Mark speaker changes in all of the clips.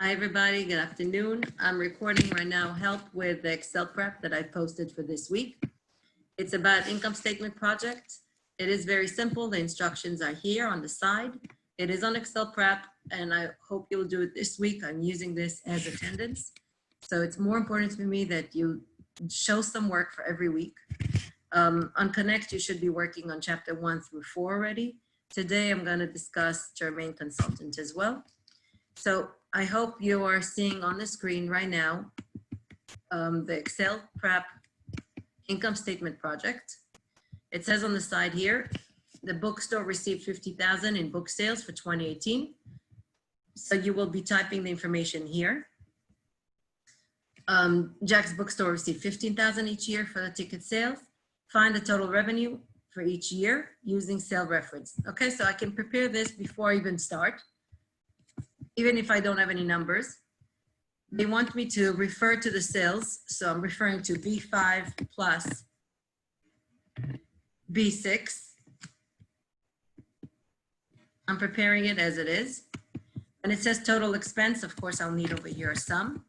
Speaker 1: Hi, everybody. Good afternoon. I'm recording right now help with the Excel prep that I posted for this week. It's about income statement project. It is very simple. The instructions are here on the side. It is on Excel prep, and I hope you'll do it this week. I'm using this as attendance. So it's more important to me that you show some work for every week. On Connect, you should be working on chapter 1 through 4 already. Today, I'm going to discuss Germain Consultant as well. So I hope you are seeing on the screen right now the Excel prep income statement project. It says on the side here, the bookstore received 50,000 in book sales for 2018. So you will be typing the information here. Jack's bookstore received 15,000 each year for the ticket sales. Find the total revenue for each year using sale reference. Okay, so I can prepare this before I even start, even if I don't have any numbers. They want me to refer to the sales. So I'm referring to B5 plus B6. I'm preparing it as it is. And it says total expense. Of course, I'll need over here a sum.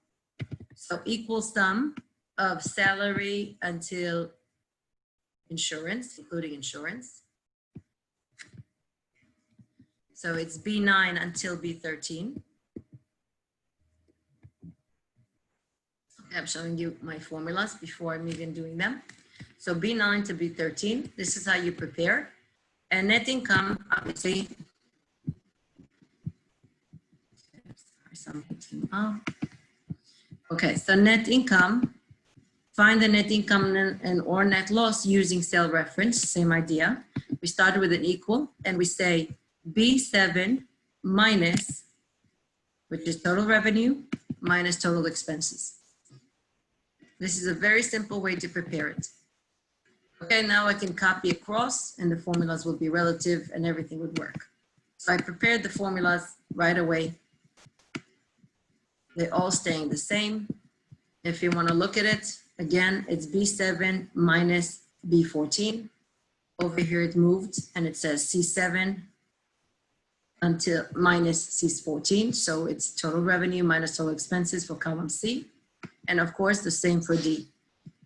Speaker 1: So equal sum of salary until insurance, including insurance. So it's B9 until B13. I'm showing you my formulas before I'm even doing them. So B9 to B13, this is how you prepare. And net income, obviously, okay, so net income, find the net income and or net loss using cell reference, same idea. We started with an equal and we say B7 minus, which is total revenue, minus total expenses. This is a very simple way to prepare it. Okay, now I can copy across and the formulas will be relative and everything would work. So I prepared the formulas right away. They're all staying the same. If you want to look at it, again, it's B7 minus B14. Over here it moved and it says C7 until minus C14. So it's total revenue minus total expenses for column C. And of course, the same for D,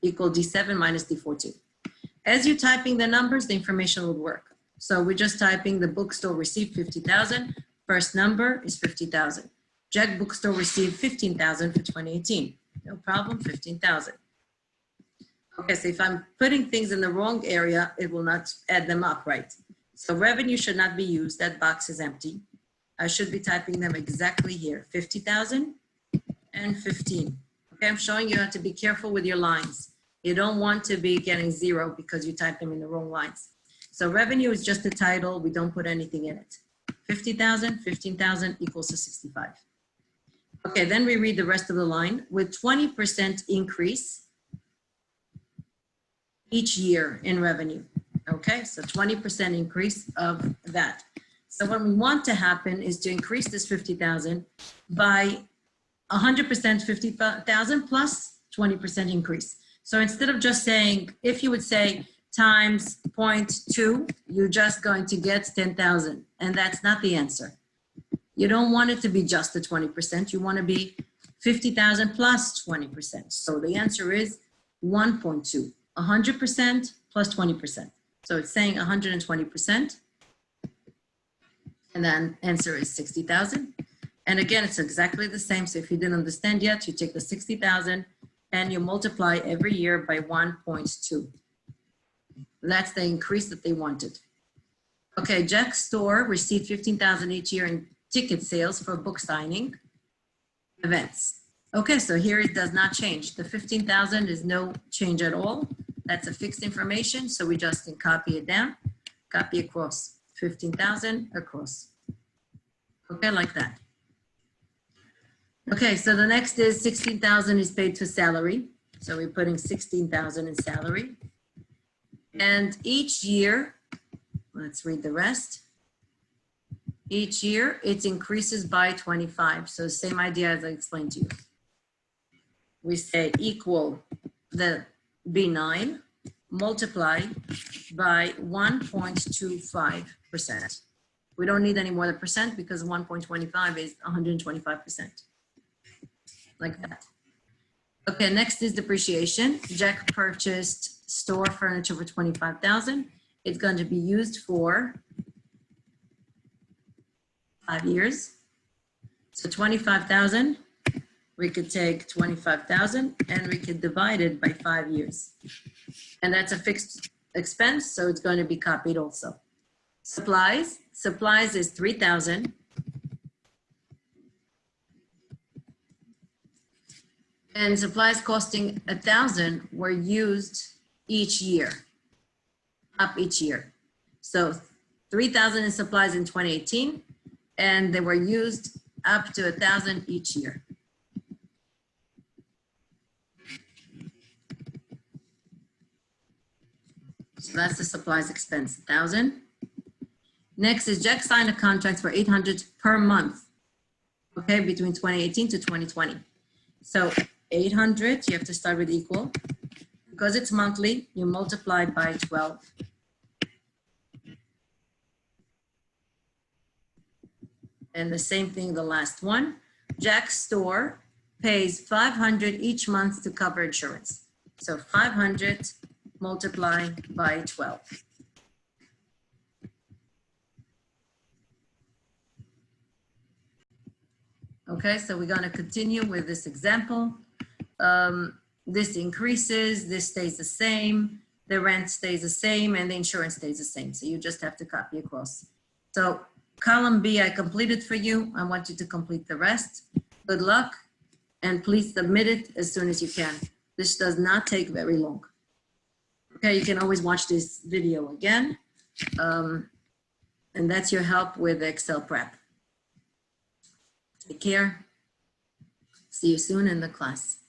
Speaker 1: equal D7 minus D14. As you're typing the numbers, the information would work. So we're just typing the bookstore received 50,000. First number is 50,000. Jack bookstore received 15,000 for 2018. No problem, 15,000. Okay, so if I'm putting things in the wrong area, it will not add them up, right? So revenue should not be used. That box is empty. I should be typing them exactly here, 50,000 and 15. Okay, I'm showing you how to be careful with your lines. You don't want to be getting 0 because you type them in the wrong lines. So revenue is just a title. We don't put anything in it. 50,000, 15,000 equals to 65. Okay, then we read the rest of the line. With 20% increase each year in revenue. Okay, so 20% increase of that. So what we want to happen is to increase this 50,000 by 100% 50,000 plus 20% increase. So instead of just saying, if you would say times 0.2, you're just going to get 10,000. And that's not the answer. You don't want it to be just the 20%. You want to be 50,000 plus 20%. So the answer is 1.2, 100% plus 20%. So it's saying 120%. And then answer is 60,000. And again, it's exactly the same. So if you didn't understand yet, you take the 60,000 and you multiply every year by 1.2. That's the increase that they wanted. Okay, Jack's store received 15,000 each year in ticket sales for book signing events. Okay, so here it does not change. The 15,000 is no change at all. That's a fixed information. So we just can copy it down, copy across, 15,000 across. Okay, like that. Okay, so the next is 16,000 is paid to salary. So we're putting 16,000 in salary. And each year, let's read the rest. Each year, it increases by 25. So same idea as I explained to you. We say equal the B9, multiply by 1.25%. We don't need any more than percent because 1.25 is 125%. like that. Okay, next is depreciation. Jack purchased store furniture for $25,000. It's going to be used for 5 years. So 25,000, we could take 25,000 and we could divide it by 5 years. And that's a fixed expense, so it's going to be copied also. Supplies is 3,000. And supplies costing 1,000 were used each year, up each year. So 3,000 in supplies in 2018, and they were used up to 1,000 each year. So that's the supplies expense, 1,000. Next is Jack signed a contract for 800 per month, okay, between 2018 to 2020. So 800, you have to start with equal. Because it's monthly, you multiply by 12. And the same thing, the last one. Jack's store pays 500 each month to cover insurance. So 500 multiplied by 12. Okay, so we're going to continue with this example. This increases, this stays the same, the rent stays the same, and the insurance stays the same. So you just have to copy across. So column B, I completed for you. I want you to complete the rest. Good luck, and please submit it as soon as you can. This does not take very long. Okay, you can always watch this video again. And that's your help with Excel prep. Take care. See you soon in the class.